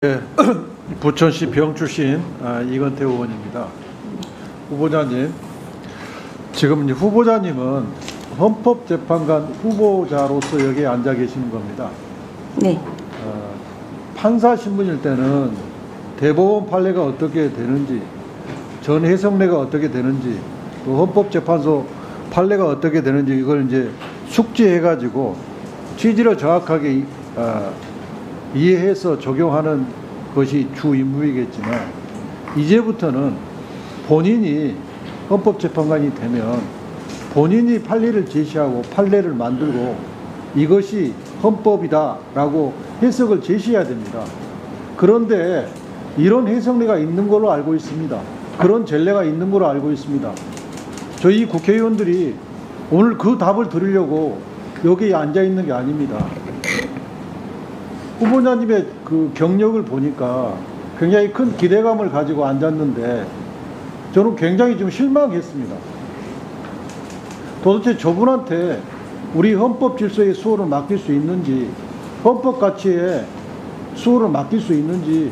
네, 부천시 병 출신 이건태 의원입니다. 후보자님, 지금 이제 후보자님은 헌법재판관 후보자로서 여기에 앉아 계시는 겁니다. 네. 판사 신분일 때는 대법원 판례가 어떻게 되는지, 전 해석례가 어떻게 되는지, 또 헌법재판소 판례가 어떻게 되는지 이걸 이제 숙지해가지고 취지를 정확하게 이해해서 적용하는 것이 주 임무이겠지만, 이제부터는 본인이 헌법재판관이 되면 본인이 판례를 제시하고 판례를 만들고 이것이 헌법이다라고 해석을 제시해야 됩니다. 그런데 이런 해석례가 있는 걸로 알고 있습니다. 그런 전례가 있는 걸로 알고 있습니다. 저희 국회의원들이 오늘 그 답을 들으려고 여기에 앉아 있는 게 아닙니다. 후보자님의 그 경력을 보니까 굉장히 큰 기대감을 가지고 앉았는데 저는 굉장히 좀 실망했습니다. 도대체 저분한테 우리 헌법 질서의 수호를 맡길 수 있는지, 헌법 가치에 수호를 맡길 수 있는지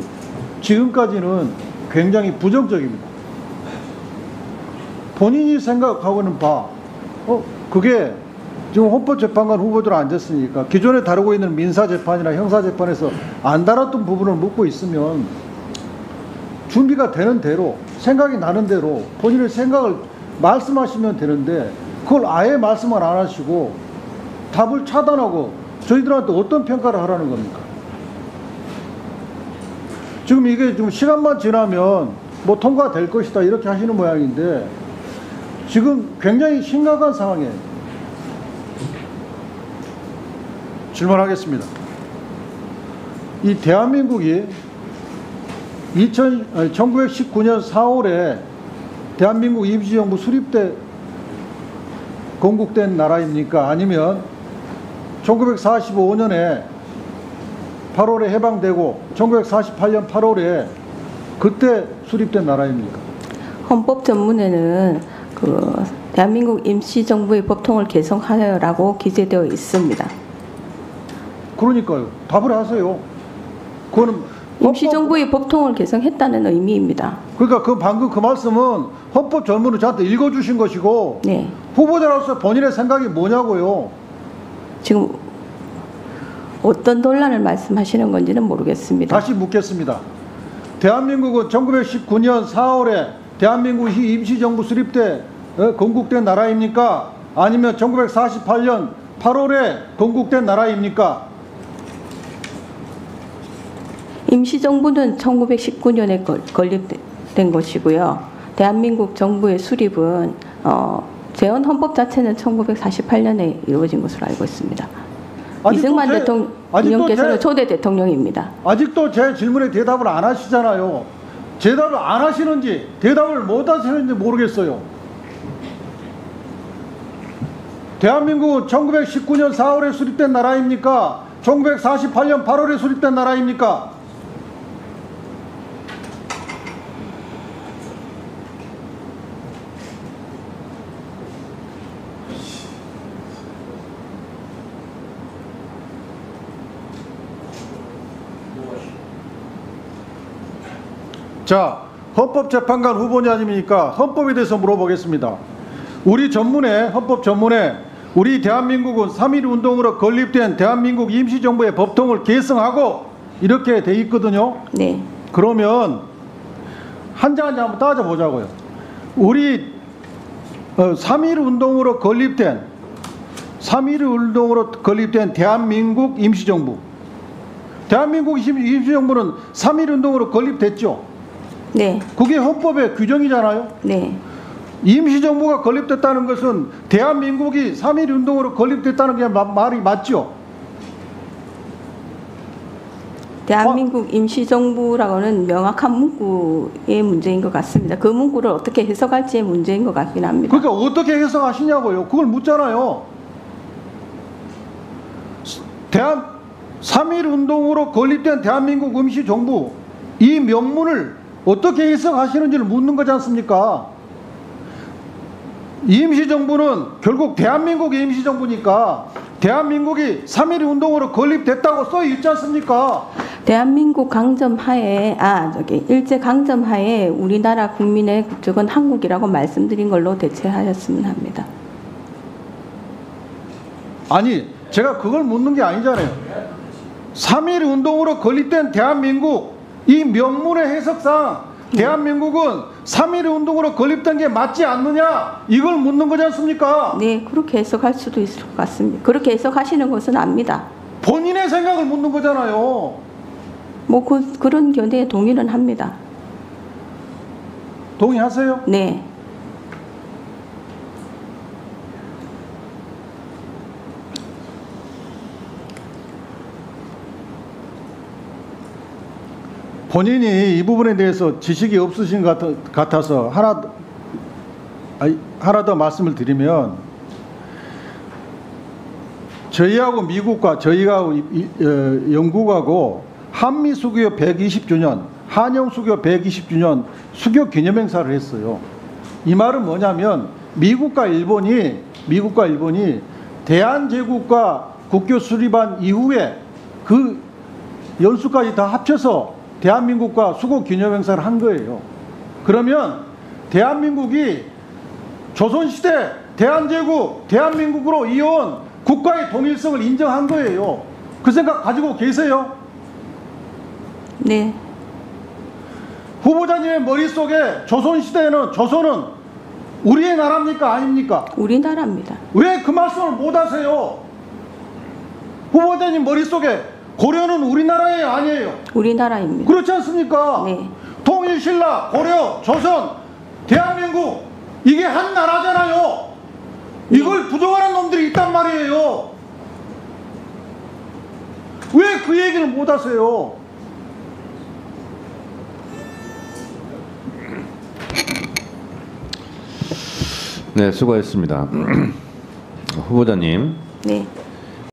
지금까지는 굉장히 부정적입니다. 본인이 생각하고는 그게 지금 헌법재판관 후보들 앉았으니까 기존에 다루고 있는 민사재판이나 형사재판에서 안 다뤘던 부분을 묻고 있으면 준비가 되는 대로, 생각이 나는 대로 본인의 생각을 말씀하시면 되는데 그걸 아예 말씀을 안 하시고 답을 차단하고 저희들한테 어떤 평가를 하라는 겁니까? 지금 이게 좀 시간만 지나면 뭐 통과될 것이다 이렇게 하시는 모양인데 지금 굉장히 심각한 상황이에요. 질문하겠습니다. 이 대한민국이 1919년 4월에 대한민국 임시정부 수립 때 건국된 나라입니까? 아니면 1945년에 8월에 해방되고 1948년 8월에 그때 수립된 나라입니까? 헌법 전문에는 대한민국 임시정부의 법통을 개성하여라고 기재되어 있습니다. 그러니까요. 답을 하세요. 그거는 임시정부의 법통을 개성했다는 의미입니다. 그러니까 방금 그 말씀은 헌법 전문을 저한테 읽어주신 것이고, 네. 후보자로서 본인의 생각이 뭐냐고요. 지금 어떤 논란을 말씀하시는 건지는 모르겠습니다. 다시 묻겠습니다. 대한민국은 1919년 4월에 대한민국 임시정부 수립 때 건국된 나라입니까? 아니면 1948년 8월에 건국된 나라입니까? 임시정부는 1919년에 건립된 것이고요. 대한민국 정부의 수립은 재헌 헌법 자체는 1948년에 이루어진 것으로 알고 있습니다. 이승만 대통령께서는 초대 대통령입니다. 아직도 제 질문에 대답을 안 하시잖아요. 대답을 안 하시는지 대답을 못 하시는지 모르겠어요. 대한민국은 1919년 4월에 수립된 나라입니까? 1948년 8월에 수립된 나라입니까? 자, 헌법재판관 후보자님이니까 헌법에 대해서 물어보겠습니다. 우리 전문에, 헌법 전문에 우리 대한민국은 3.1 운동으로 건립된 대한민국 임시정부의 법통을 개성하고 이렇게 돼 있거든요. 네. 그러면 한 장 한 장 한번 따져보자고요. 우리 3.1 운동으로 건립된 대한민국 임시정부. 대한민국 임시정부는 3.1 운동으로 건립됐죠. 네. 그게 헌법의 규정이잖아요. 네. 임시정부가 건립됐다는 것은 대한민국이 3.1 운동으로 건립됐다는 게 말이 맞죠? 대한민국 임시정부라고는 명확한 문구의 문제인 것 같습니다. 그 문구를 어떻게 해석할지의 문제인 것 같긴 합니다. 그러니까 어떻게 해석하시냐고요. 그걸 묻잖아요. 3.1 운동으로 건립된 대한민국 임시정부, 이 명문을 어떻게 해석하시는지를 묻는 거지 않습니까? 임시정부는 결국 대한민국의 임시정부니까 대한민국이 3.1 운동으로 건립됐다고 써 있지 않습니까? 대한민국 강점하에 일제 강점하에 우리나라 국민의 국적은 한국이라고 말씀드린 걸로 대체하였으면 합니다. 아니, 제가 그걸 묻는 게 아니잖아요. 3.1 운동으로 건립된 대한민국, 이 명문의 해석상 대한민국은 3.1 운동으로 건립된 게 맞지 않느냐, 이걸 묻는 거지 않습니까? 네, 그렇게 해석할 수도 있을 것 같습니다. 그렇게 해석하시는 것은 압니다. 본인의 생각을 묻는 거잖아요. 뭐 그런 견해에 동의는 합니다. 동의하세요? 네. 본인이 이 부분에 대해서 지식이 없으신 것 같아서 하나 더 말씀을 드리면, 저희하고 미국과 저희하고 영국하고 한미 수교 120주년, 한영 수교 120주년 수교 기념행사를 했어요. 이 말은 뭐냐면 미국과 일본이 대한제국과 국교 수립한 이후에 그 연수까지 다 합쳐서 대한민국과 수고 기념행사를 한 거예요. 그러면 대한민국이 조선시대 대한제국, 대한민국으로 이어온 국가의 동일성을 인정한 거예요. 그 생각 가지고 계세요? 네. 후보자님의 머릿속에 조선시대에는 조선은 우리의 나라입니까? 아닙니까? 우리나라입니다. 왜 그 말씀을 못 하세요? 후보자님 머릿속에 고려는 우리나라예요? 아니에요? 우리나라입니다. 그렇지 않습니까? 네. 통일신라, 고려, 조선, 대한민국, 이게 한 나라잖아요. 이걸 부정하는 놈들이 있단 말이에요. 왜 그 얘기를 못 하세요? 네, 수고했습니다. 후보자님. 네.